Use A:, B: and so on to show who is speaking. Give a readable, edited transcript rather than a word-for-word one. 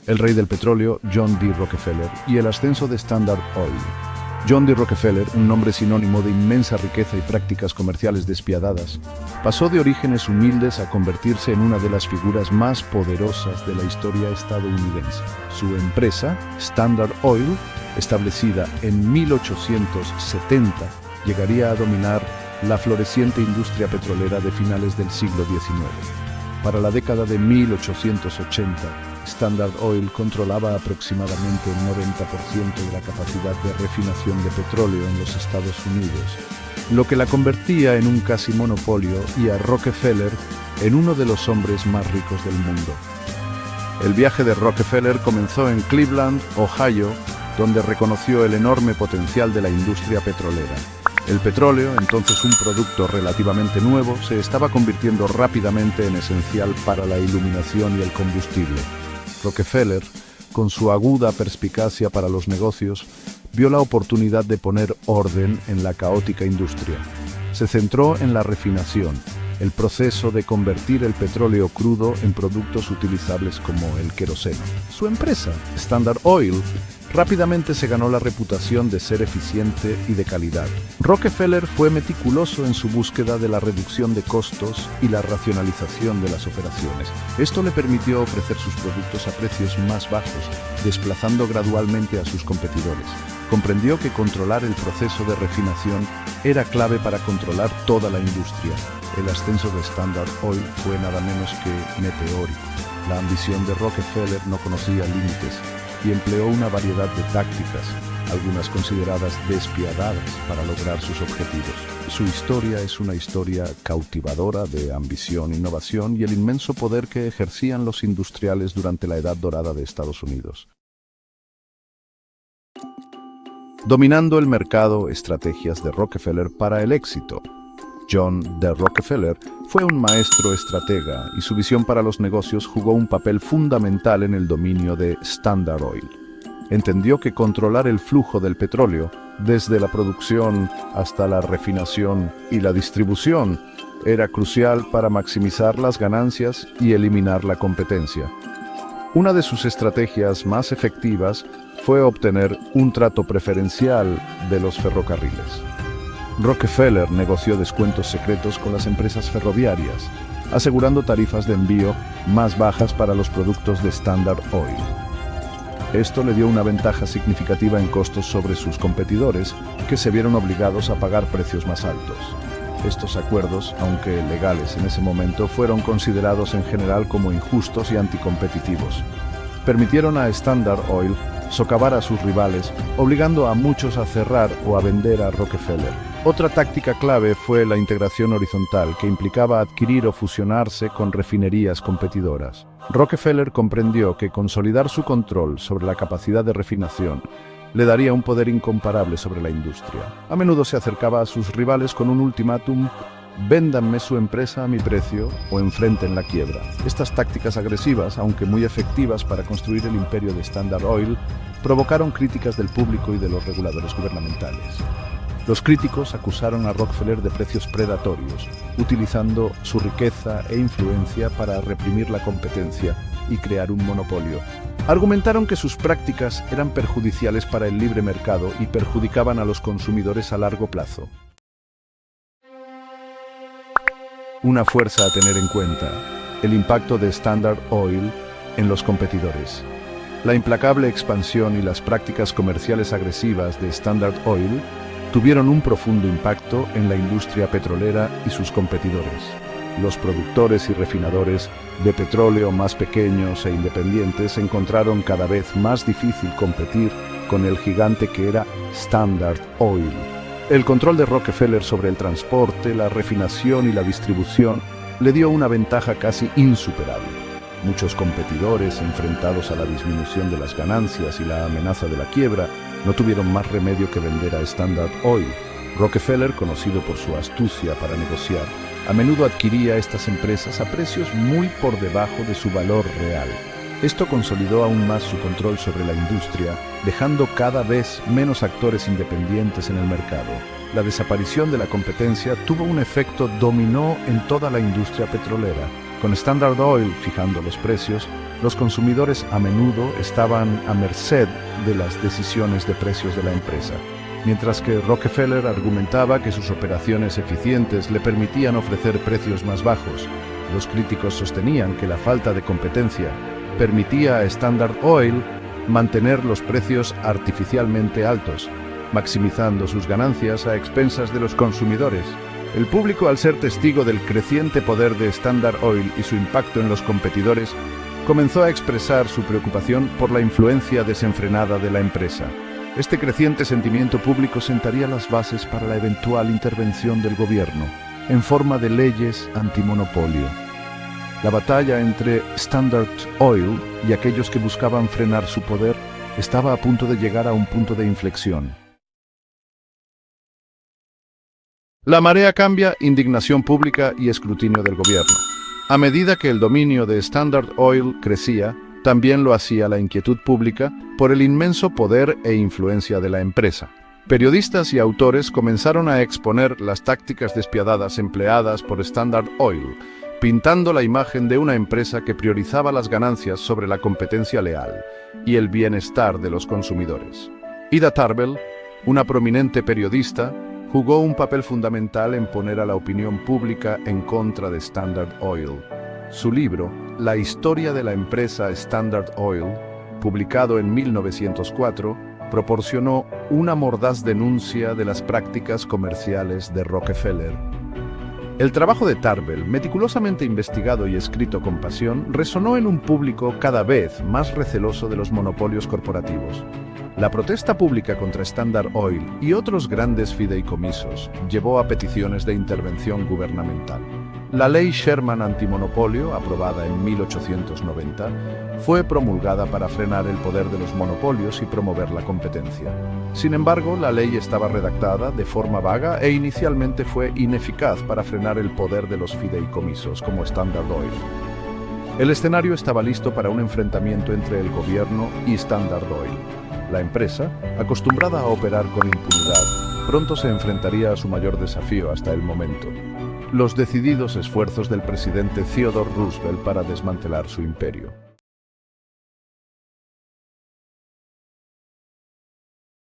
A: el rey del petróleo, John D. Rockefeller, y el ascenso de Standard Oil. John D. Rockefeller, un nombre sinónimo de inmensa riqueza y prácticas comerciales despiadadas, pasó de orígenes humildes a convertirse en una de las figuras más poderosas de la historia estadounidense. Su empresa, Standard Oil, establecida en 1870, llegaría a dominar la floreciente industria petrolera de finales del siglo XIX. Para la década de 1880, Standard Oil controlaba aproximadamente el 90% de la capacidad de refinación de petróleo en los Estados Unidos, lo que la convertía en un casi monopolio y a Rockefeller en uno de los hombres más ricos del mundo. El viaje de Rockefeller comenzó en Cleveland, Ohio, donde reconoció el enorme potencial de la industria petrolera. El petróleo, entonces un producto relativamente nuevo, se estaba convirtiendo rápidamente en esencial para la iluminación y el combustible. Rockefeller, con su aguda perspicacia para los negocios, vio la oportunidad de poner orden en la caótica industria. Se centró en la refinación, el proceso de convertir el petróleo crudo en productos utilizables como el queroseno. Su empresa, Standard Oil, rápidamente se ganó la reputación de ser eficiente y de calidad. Rockefeller fue meticuloso en su búsqueda de la reducción de costos y la racionalización de las operaciones. Esto le permitió ofrecer sus productos a precios más bajos, desplazando gradualmente a sus competidores. Comprendió que controlar el proceso de refinación era clave para controlar toda la industria. El ascenso de Standard Oil fue nada menos que meteórico. La ambición de Rockefeller no conocía límites y empleó una variedad de tácticas, algunas consideradas despiadadas, para lograr sus objetivos. Su historia es una historia cautivadora de ambición, innovación y el inmenso poder que ejercían los industriales durante la Edad Dorada de Estados Unidos. Dominando el mercado, estrategias de Rockefeller para el éxito. John D. Rockefeller fue un maestro estratega y su visión para los negocios jugó un papel fundamental en el dominio de Standard Oil. Entendió que controlar el flujo del petróleo, desde la producción hasta la refinación y la distribución, era crucial para maximizar las ganancias y eliminar la competencia. Una de sus estrategias más efectivas fue obtener un trato preferencial de los ferrocarriles. Rockefeller negoció descuentos secretos con las empresas ferroviarias, asegurando tarifas de envío más bajas para los productos de Standard Oil. Esto le dio una ventaja significativa en costos sobre sus competidores, que se vieron obligados a pagar precios más altos. Estos acuerdos, aunque legales en ese momento, fueron considerados en general como injustos y anticompetitivos. Permitieron a Standard Oil socavar a sus rivales, obligando a muchos a cerrar o a vender a Rockefeller. Otra táctica clave fue la integración horizontal, que implicaba adquirir o fusionarse con refinerías competidoras. Rockefeller comprendió que consolidar su control sobre la capacidad de refinación le daría un poder incomparable sobre la industria. A menudo se acercaba a sus rivales con un ultimátum: véndanme su empresa a mi precio o enfrenten la quiebra. Estas tácticas agresivas, aunque muy efectivas para construir el imperio de Standard Oil, provocaron críticas del público y de los reguladores gubernamentales. Los críticos acusaron a Rockefeller de precios predatorios, utilizando su riqueza e influencia para reprimir la competencia y crear un monopolio. Argumentaron que sus prácticas eran perjudiciales para el libre mercado y perjudicaban a los consumidores a largo plazo. Una fuerza a tener en cuenta: el impacto de Standard Oil en los competidores. La implacable expansión y las prácticas comerciales agresivas de Standard Oil tuvieron un profundo impacto en la industria petrolera y sus competidores. Los productores y refinadores de petróleo más pequeños e independientes encontraron cada vez más difícil competir con el gigante que era Standard Oil. El control de Rockefeller sobre el transporte, la refinación y la distribución le dio una ventaja casi insuperable. Muchos competidores, enfrentados a la disminución de las ganancias y la amenaza de la quiebra, no tuvieron más remedio que vender a Standard Oil. Rockefeller, conocido por su astucia para negociar, a menudo adquiría estas empresas a precios muy por debajo de su valor real. Esto consolidó aún más su control sobre la industria, dejando cada vez menos actores independientes en el mercado. La desaparición de la competencia tuvo un efecto dominó en toda la industria petrolera. Con Standard Oil fijando los precios, los consumidores a menudo estaban a merced de las decisiones de precios de la empresa, mientras que Rockefeller argumentaba que sus operaciones eficientes le permitían ofrecer precios más bajos. Los críticos sostenían que la falta de competencia permitía a Standard Oil mantener los precios artificialmente altos, maximizando sus ganancias a expensas de los consumidores. El público, al ser testigo del creciente poder de Standard Oil y su impacto en los competidores, comenzó a expresar su preocupación por la influencia desenfrenada de la empresa. Este creciente sentimiento público sentaría las bases para la eventual intervención del gobierno, en forma de leyes antimonopolio. La batalla entre Standard Oil y aquellos que buscaban frenar su poder estaba a punto de llegar a un punto de inflexión. La marea cambia, indignación pública y escrutinio del gobierno. A medida que el dominio de Standard Oil crecía, también lo hacía la inquietud pública por el inmenso poder e influencia de la empresa. Periodistas y autores comenzaron a exponer las tácticas despiadadas empleadas por Standard Oil, pintando la imagen de una empresa que priorizaba las ganancias sobre la competencia leal y el bienestar de los consumidores. Ida Tarbell, una prominente periodista, jugó un papel fundamental en poner a la opinión pública en contra de Standard Oil. Su libro, La historia de la empresa Standard Oil, publicado en 1904, proporcionó una mordaz denuncia de las prácticas comerciales de Rockefeller. El trabajo de Tarbell, meticulosamente investigado y escrito con pasión, resonó en un público cada vez más receloso de los monopolios corporativos. La protesta pública contra Standard Oil y otros grandes fideicomisos llevó a peticiones de intervención gubernamental. La ley Sherman antimonopolio, aprobada en 1890, fue promulgada para frenar el poder de los monopolios y promover la competencia. Sin embargo, la ley estaba redactada de forma vaga e inicialmente fue ineficaz para frenar el poder de los fideicomisos como Standard Oil. El escenario estaba listo para un enfrentamiento entre el gobierno y Standard Oil. La empresa, acostumbrada a operar con impunidad, pronto se enfrentaría a su mayor desafío hasta el momento: los decididos esfuerzos del presidente Theodore Roosevelt para desmantelar su imperio.